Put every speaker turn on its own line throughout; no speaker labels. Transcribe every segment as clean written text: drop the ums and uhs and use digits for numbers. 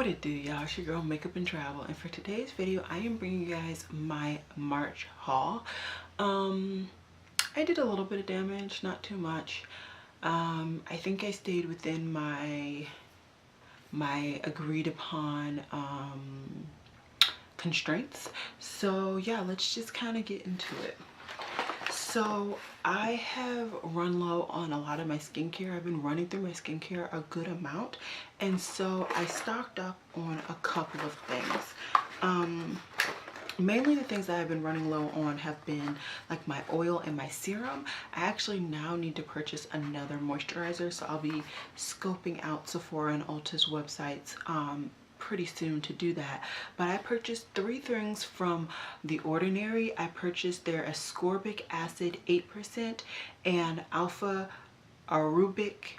What it do, y'all? It's your girl Makeup and Travel, and for today's video I am bringing you guys my March haul. I did a little bit of damage, not too much. I think I stayed within my agreed upon constraints. So yeah, let's just kind of get into it. So I have run low on a lot of my skincare. I've been running through my skincare a good amount, and so I stocked up on a couple of things. Mainly the things that I've been running low on have been like my oil and my serum. I actually now need to purchase another moisturizer, so I'll be scoping out Sephora and Ulta's websites pretty soon to do that. But I purchased 3 things from The Ordinary. I purchased their ascorbic acid 8% and alpha arbutin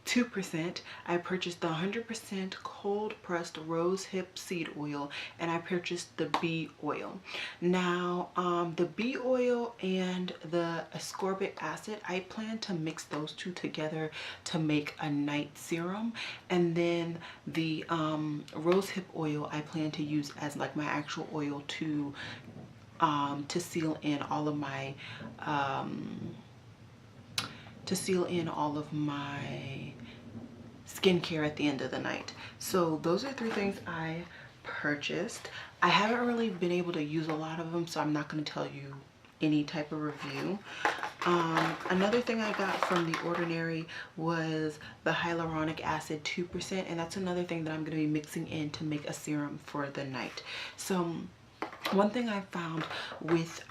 2%. I purchased the 100% cold pressed rose hip seed oil, and I purchased the bee oil. Now the bee oil and the ascorbic acid, I plan to mix those two together to make a night serum, and then the rose hip oil I plan to use as like my actual oil to seal in all of my skincare at the end of the night. So those are 3 things I purchased. I haven't really been able to use a lot of them, so I'm not going to tell you any type of review. Another thing I got from The Ordinary was the hyaluronic acid 2%, and that's another thing that I'm going to be mixing in to make a serum for the night. So one thing I found with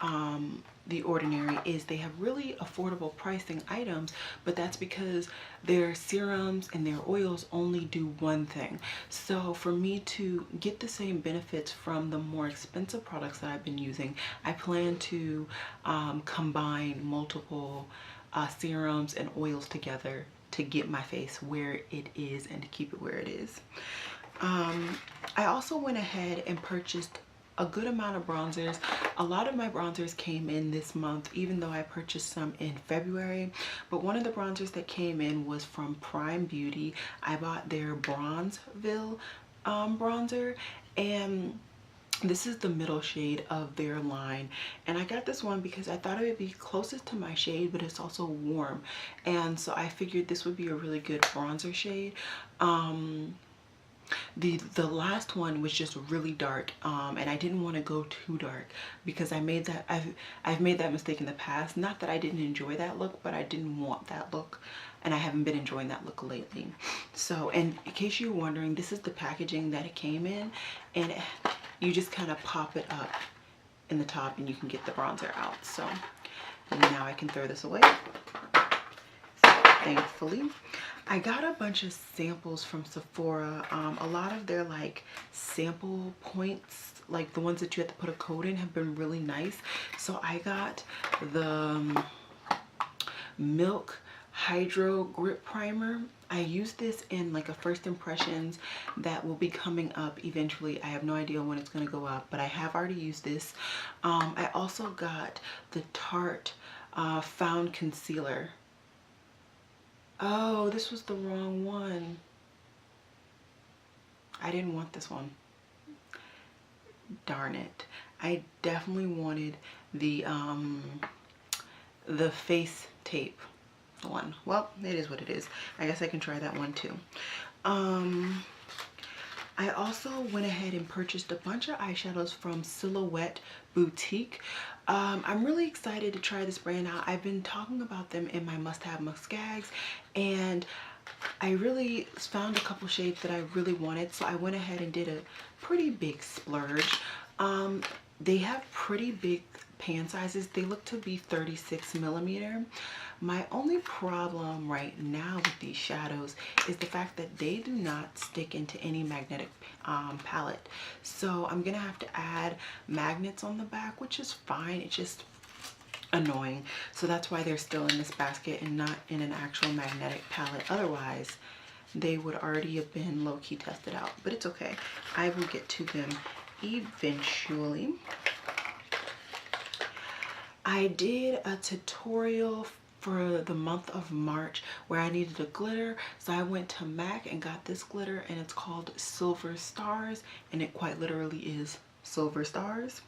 The Ordinary is they have really affordable pricing items, but that's because their serums and their oils only do one thing. So for me to get the same benefits from the more expensive products that I've been using, I plan to combine multiple serums and oils together to get my face where it is and to keep it where it is. I also went ahead and purchased a good amount of bronzers. A lot of my bronzers came in this month, even though I purchased some in February. But one of the bronzers that came in was from Prime Beauty. I bought their Bronzeville bronzer, and this is the middle shade of their line. And I got this one because I thought it would be closest to my shade, but it's also warm. And so I figured this would be a really good bronzer shade. The last one was just really dark, and I didn't want to go too dark because I've made that mistake in the past. Not that I didn't enjoy that look, but I didn't want that look, and I haven't been enjoying that look lately. So, and in case you're wondering, this is the packaging that it came in, and you just kind of pop it up in the top and you can get the bronzer out. So now I can throw this away, thankfully. I got a bunch of samples from Sephora. A lot of their like sample points, like the ones that you have to put a code in, have been really nice. So I got the Milk Hydro Grip Primer. I used this in like a first impressions that will be coming up eventually. I have no idea when it's going to go up, but I have already used this. I also got the Tarte Found Concealer. Oh, this was the wrong one. I didn't want this one. Darn it. I definitely wanted the face tape one. Well, it is what it is. I guess I can try that one too. I also went ahead and purchased a bunch of eyeshadows from Silhouette Boutique. I'm really excited to try this brand out. I've been talking about them in my must-have must-gags, and I really found a couple shades that I really wanted, so I went ahead and did a pretty big splurge. They have pretty big pan sizes. They look to be 36mm. My only problem right now with these shadows is the fact that they do not stick into any magnetic palette. So I'm gonna have to add magnets on the back, which is fine. It's just annoying. So that's why they're still in this basket and not in an actual magnetic palette. Otherwise, they would already have been low-key tested out. But it's okay. I will get to them eventually. I did a tutorial for the month of March where I needed a glitter. So I went to MAC and got this glitter, and it's called Silver Stars, and it quite literally is silver stars.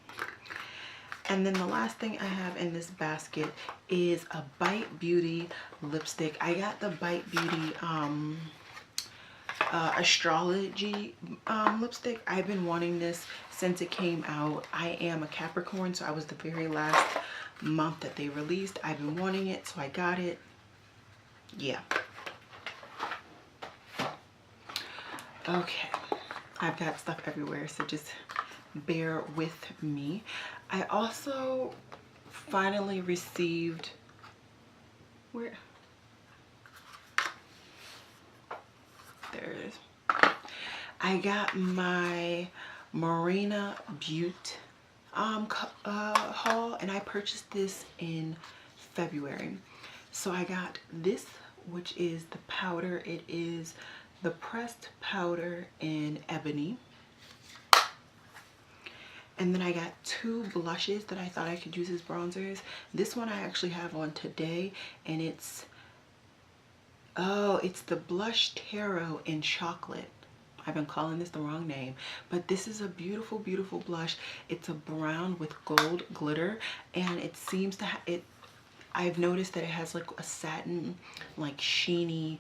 And then the last thing I have in this basket is a Bite Beauty lipstick. I got the Bite Beauty astrology lipstick. I've been wanting this since it came out. I am a Capricorn, so I was the very last month that they released. I've been wanting it, so I got it. Yeah. Okay, I've got stuff everywhere, so just bear with me. I also finally received, where, there it is. I got my Marina Butte haul, and I purchased this in February. So I got this, which is the powder. It is the pressed powder in Ebony. And then I got two blushes that I thought I could use as bronzers. This one I actually have on today, and it's, oh, it's the Blush Tarot in Chocolate. I've been calling this the wrong name, but this is a beautiful, beautiful blush. It's a brown with gold glitter, and it seems to have it. I've noticed that it has like a satin, like sheeny,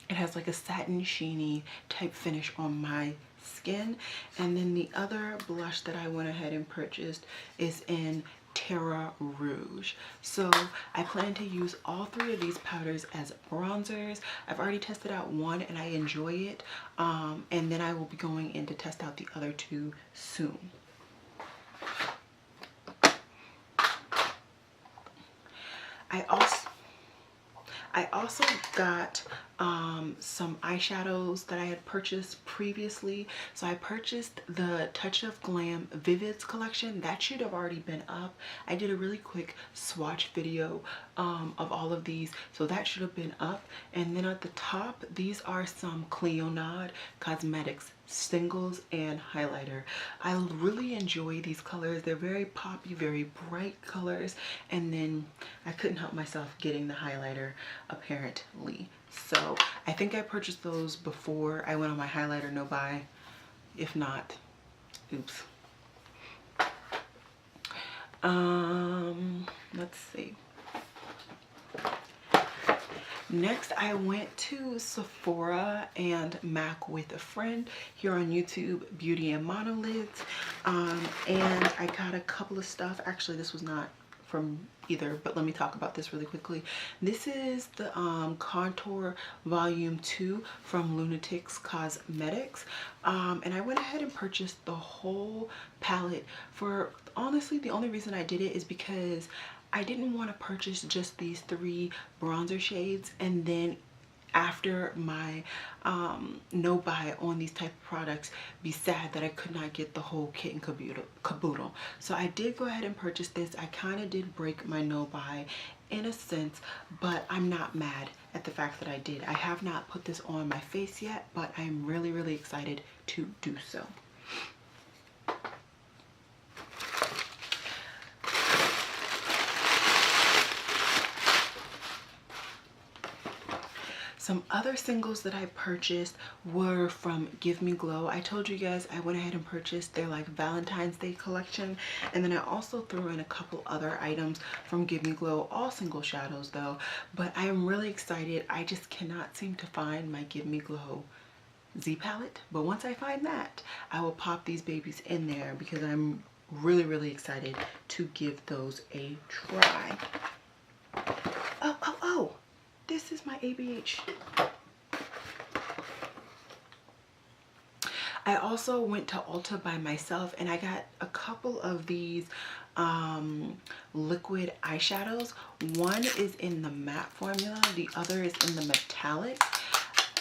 it has like a satin sheeny type finish on my skin. And then the other blush that I went ahead and purchased is in Terra Rouge. So I plan to use all three of these powders as bronzers. I've already tested out one and I enjoy it, and then I will be going in to test out the other two soon. I also got some eyeshadows that I had purchased previously. So I purchased the Touch of Glam Vivids collection. That should have already been up. I did a really quick swatch video of all of these, so that should have been up. And then at the top, these are some Cleonade Cosmetics singles and highlighter. I really enjoy these colors. They're very poppy, very bright colors. And then I couldn't help myself getting the highlighter apparently. So I think I purchased those before I went on my highlighter no buy. If not, oops. Let's see. Next, I went to Sephora and MAC with a friend here on YouTube, Beauty and Monolids, and I got a couple of stuff. Actually, this was not from either, but let me talk about this really quickly. This is the Contour Volume 2 from Lunatics Cosmetics, and I went ahead and purchased the whole palette. For honestly, the only reason I did it is because I didn't want to purchase just these three bronzer shades and then after my no buy on these type of products be sad that I could not get the whole kit and caboodle. So I did go ahead and purchase this. I kind of did break my no buy in a sense, but I'm not mad at the fact that I did. I have not put this on my face yet, but I'm really, really excited to do so. Some other singles that I purchased were from Give Me Glow. I told you guys I went ahead and purchased their like Valentine's Day collection, and then I also threw in a couple other items from Give Me Glow, all single shadows though. But I am really excited. I just cannot seem to find my Give Me Glow Z palette, but once I find that, I will pop these babies in there because I'm really, really excited to give those a try. Oh, this is my ABH. I also went to Ulta by myself and I got a couple of these liquid eyeshadows. One is in the matte formula, the other is in the metallic.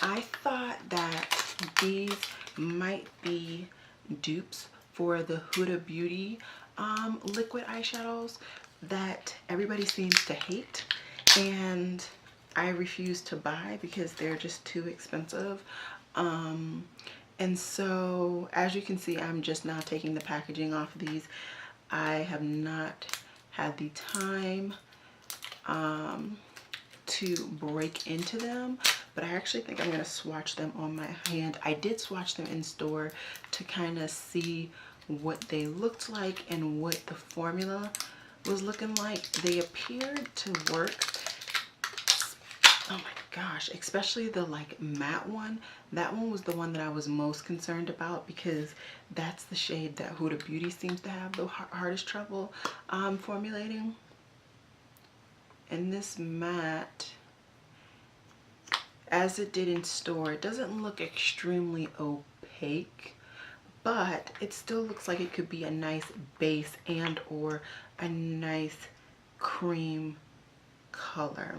I thought that these might be dupes for the Huda Beauty liquid eyeshadows that everybody seems to hate, and I refuse to buy because they're just too expensive. And so as you can see, I'm just now taking the packaging off of these. I have not had the time to break into them, but I actually think I'm gonna swatch them on my hand. I did swatch them in store to kind of see what they looked like and what the formula was looking like. They appeared to work. Oh my gosh, especially the like matte one. That one was the one that I was most concerned about because that's the shade that Huda Beauty seems to have the hardest trouble formulating. And this matte, as it did in store, it doesn't look extremely opaque, but it still looks like it could be a nice base and or a nice cream color.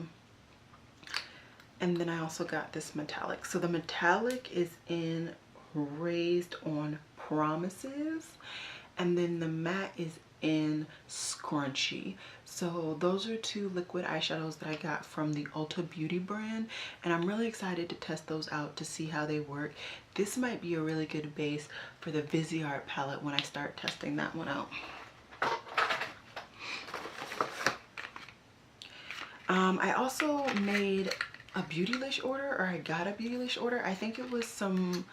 And then I also got this metallic. So the metallic is in Raised on Promises, and then the matte is in Scrunchy. So those are two liquid eyeshadows that I got from the Ulta Beauty brand, and I'm really excited to test those out to see how they work. This might be a really good base for the Viseart palette when I start testing that one out. I also made a Beautylish order, or I got a Beautylish order. I think it was some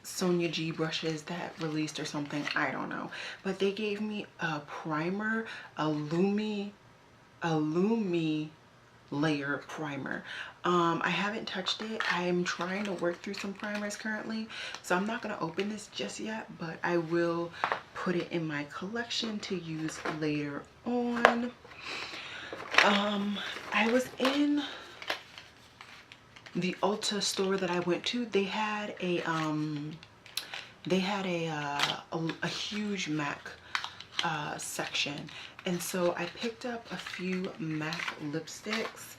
Sonia G brushes that released or something, I don't know, but they gave me a primer, a Lumi layer primer. I haven't touched it. I'm trying to work through some primers currently, so I'm not going to open this just yet, but I will put it in my collection to use later on. I was in the Ulta store that I went to. They had a huge MAC section, and so I picked up a few MAC lipsticks.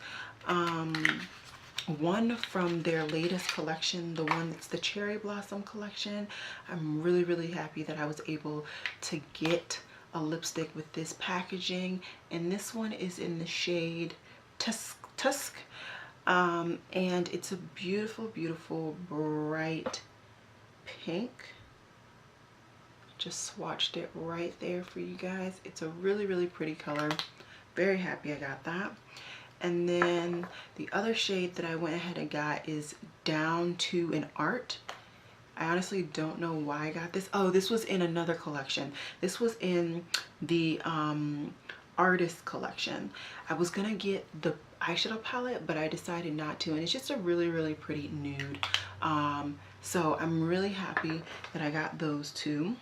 One from their latest collection, the one that's the Cherry Blossom collection. I'm really happy that I was able to get a lipstick with this packaging, and this one is in the shade Tusk. And it's a beautiful bright pink. Just swatched it right there for you guys. It's a really pretty color. Very happy I got that. And then the other shade that I went ahead and got is Down to an Art. I honestly don't know why I got this. Oh, this was in another collection. This was in the Artist collection. I was gonna get the eyeshadow palette, but I decided not to, and it's just a really pretty nude. So I'm really happy that I got those two.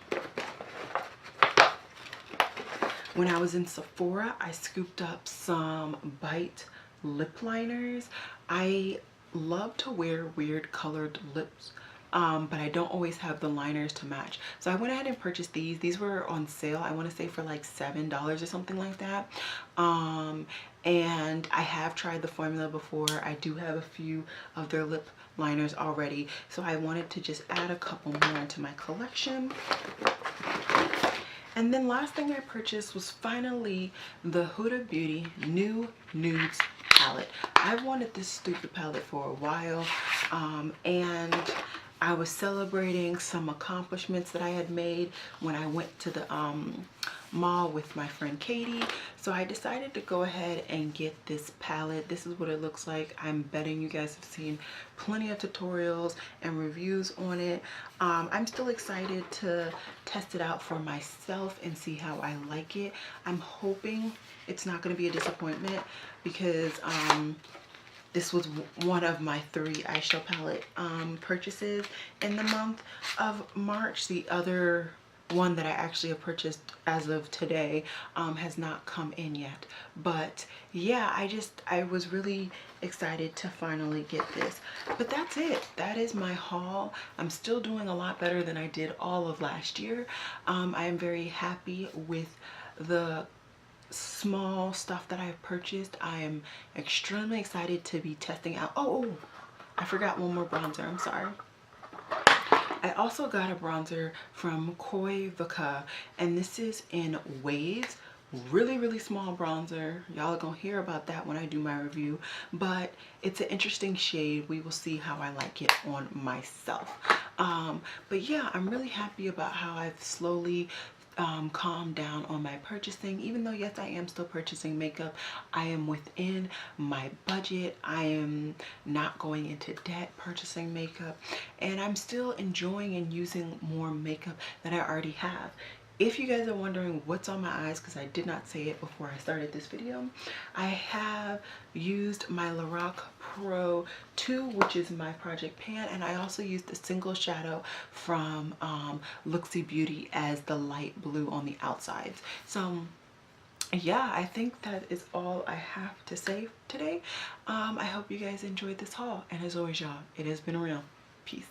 When I was in Sephora, I scooped up some Bite lip liners. I love to wear weird colored lips, but I don't always have the liners to match. So I went ahead and purchased these. These were on sale, I want to say for like $7 or something like that. And I have tried the formula before. I do have a few of their lip liners already, so I wanted to just add a couple more into my collection. And then last thing I purchased was finally the Huda Beauty New Nudes palette. I've wanted this stupid palette for a while, and I was celebrating some accomplishments that I had made when I went to the mall with my friend Katie. So I decided to go ahead and get this palette. This is what it looks like. I'm betting you guys have seen plenty of tutorials and reviews on it. I'm still excited to test it out for myself and see how I like it. I'm hoping it's not going to be a disappointment, because this was one of my 3 eyeshadow palette purchases in the month of March. The other one that I actually have purchased as of today has not come in yet. But yeah, I was really excited to finally get this. But that's it. That is my haul. I'm still doing a lot better than I did all of last year. I am very happy with the small stuff that I've purchased. I am extremely excited to be testing out. Oh, I forgot one more bronzer. I'm sorry. I also got a bronzer from Koi Vaka, and this is in Waves. Really small bronzer. Y'all are gonna hear about that when I do my review, but it's an interesting shade. We will see how I like it on myself. But yeah, I'm really happy about how I've slowly calm down on my purchasing. Even though yes, I am still purchasing makeup, I am within my budget. I am not going into debt purchasing makeup, and I'm still enjoying and using more makeup that I already have. If you guys are wondering what's on my eyes, because I did not say it before I started this video, I have used my Lorac Pro 2, which is my project pan, and I also used the single shadow from Luxie Beauty as the light blue on the outsides. So yeah, I think that is all I have to say today. I hope you guys enjoyed this haul, and as always, y'all, it has been real. Peace.